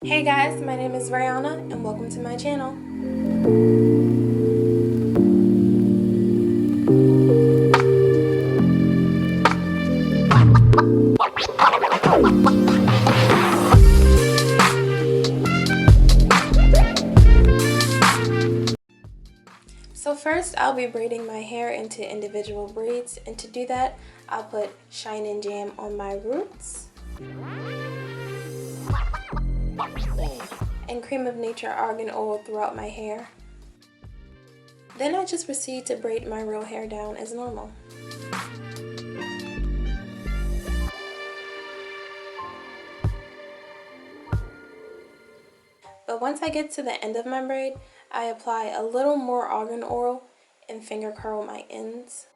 Hey guys, my name is Rayona and welcome to my channel. So first I'll be braiding my hair into individual braids, and to do that I'll put Shine and Jam on my roots and Cream of Nature argan oil throughout my hair. Then I just proceed to braid my real hair down as normal. But once I get to the end of my braid, I apply a little more argan oil and finger curl my ends.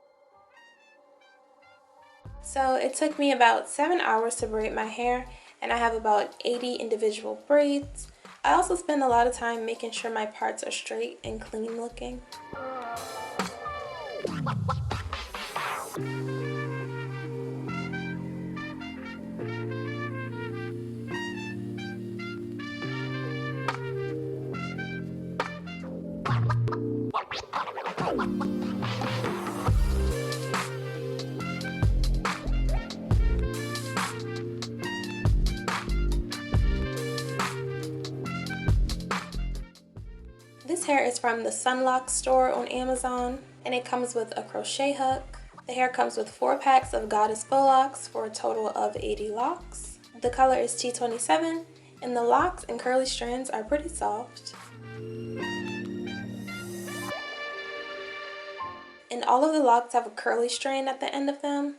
So it took me about 7 hours to braid my hair, and I have about 80 individual braids. I also spend a lot of time making sure my parts are straight and clean looking. This hair is from the Faux Locs store on Amazon, and it comes with a crochet hook. The hair comes with 4 packs of Goddess Faux Locs for a total of 80 locks. The color is T27, and the locks and curly strands are pretty soft. And all of the locks have a curly strand at the end of them,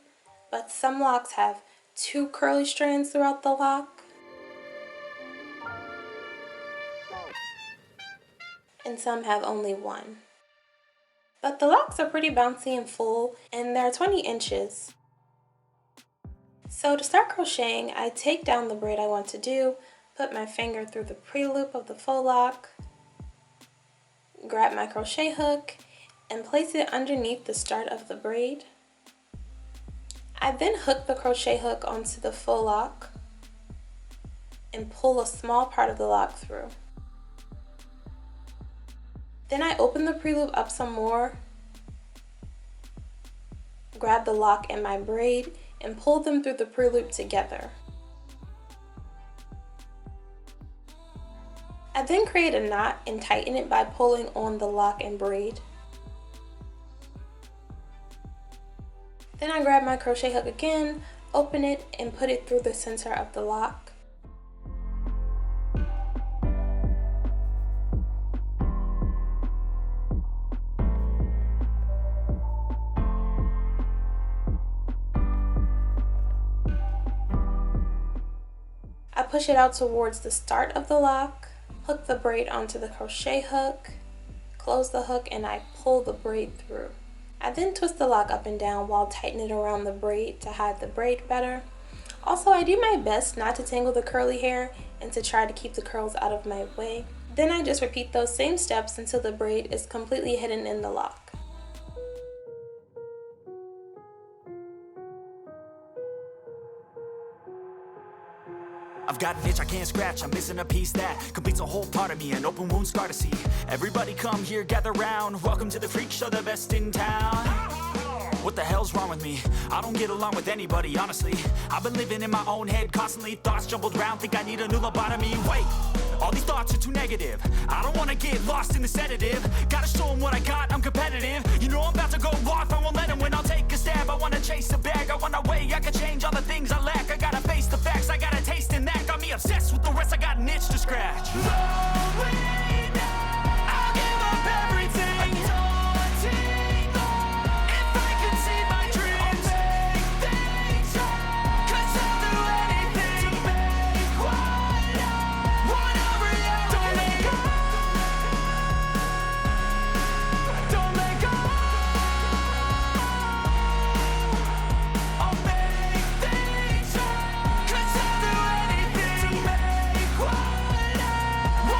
but some locks have 2 curly strands throughout the lock. And some have only 1. But the locks are pretty bouncy and full, and they're 20 inches. So to start crocheting, I take down the braid I want to do, put my finger through the pre-loop of the faux loc, grab my crochet hook, and place it underneath the start of the braid. I then hook the crochet hook onto the faux loc and pull a small part of the lock through. Then I open the pre-loop up some more, grab the lock and my braid, and pull them through the pre-loop together. I then create a knot and tighten it by pulling on the lock and braid. Then I grab my crochet hook again, open it, and put it through the center of the lock. I push it out towards the start of the lock, hook the braid onto the crochet hook, close the hook, and I pull the braid through. I then twist the lock up and down while tightening it around the braid to hide the braid better. Also, I do my best not to tangle the curly hair and to try to keep the curls out of my way. Then I just repeat those same steps until the braid is completely hidden in the lock. I've got an itch I can't scratch, I'm missing a piece that completes a whole part of me, an open wound scar to see. Everybody come here, gather round, welcome to the freak show, the best in town. What the hell's wrong with me? I don't get along with anybody, honestly. I've been living in my own head constantly, thoughts jumbled round, think I need a new lobotomy. Wait, all these thoughts are too negative. I don't wanna get lost in the sedative. Gotta show them what I got, I'm competitive. You know I'm about to go off, I won't let them win, I'll take a stab. I wanna chase a bag, I wanna weigh, I can change all the things I lack. I gotta face the facts, I got a taste in that. Got me obsessed with the rest, I got an itch to scratch. I'll give up everything. If I could see my dreams, I'll make things right. 'Cause I'll do anything to make one a reality. Don't let go. Don't let go. I'll make things right. 'Cause I'll do anything to make one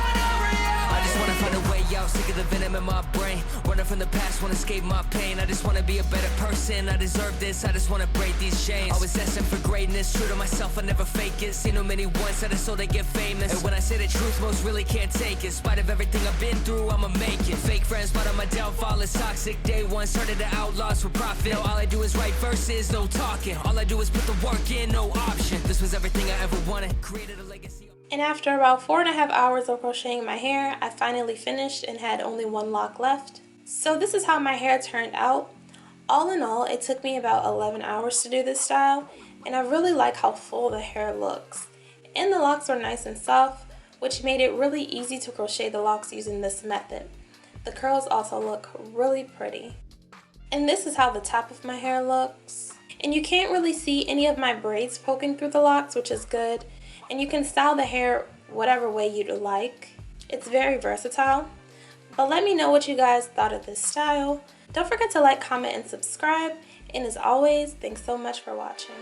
a reality. I just wanna find a way out, sick of the venom in my brain. running from the past, wanna escape my pain. I just wanna be a better person, I deserve this, I just wanna break these chains. Always asking for greatness, true to myself, I never fake it. Seen no many once that I so they get famous. And when I say the truth, most really can't take it. In spite of everything I've been through, I'ma make it. Fake friends, but on my downfall is toxic. Day one, started the outlaws for profit. Now all I do is write verses, no talking. All I do is put the work in, no option. This was everything I ever wanted, created a legacy. And after about 4.5 hours of crocheting my hair, I finally finished and had only one lock left. So this is how my hair turned out. All in all, it took me about 11 hours to do this style, and I really like how full the hair looks. And the locks were nice and soft, which made it really easy to crochet the locks using this method. The curls also look really pretty. And this is how the top of my hair looks. And you can't really see any of my braids poking through the locks, which is good. And you can style the hair whatever way you'd like. It's very versatile. But let me know what you guys thought of this style. Don't forget to like, comment, and subscribe. And as always, thanks so much for watching.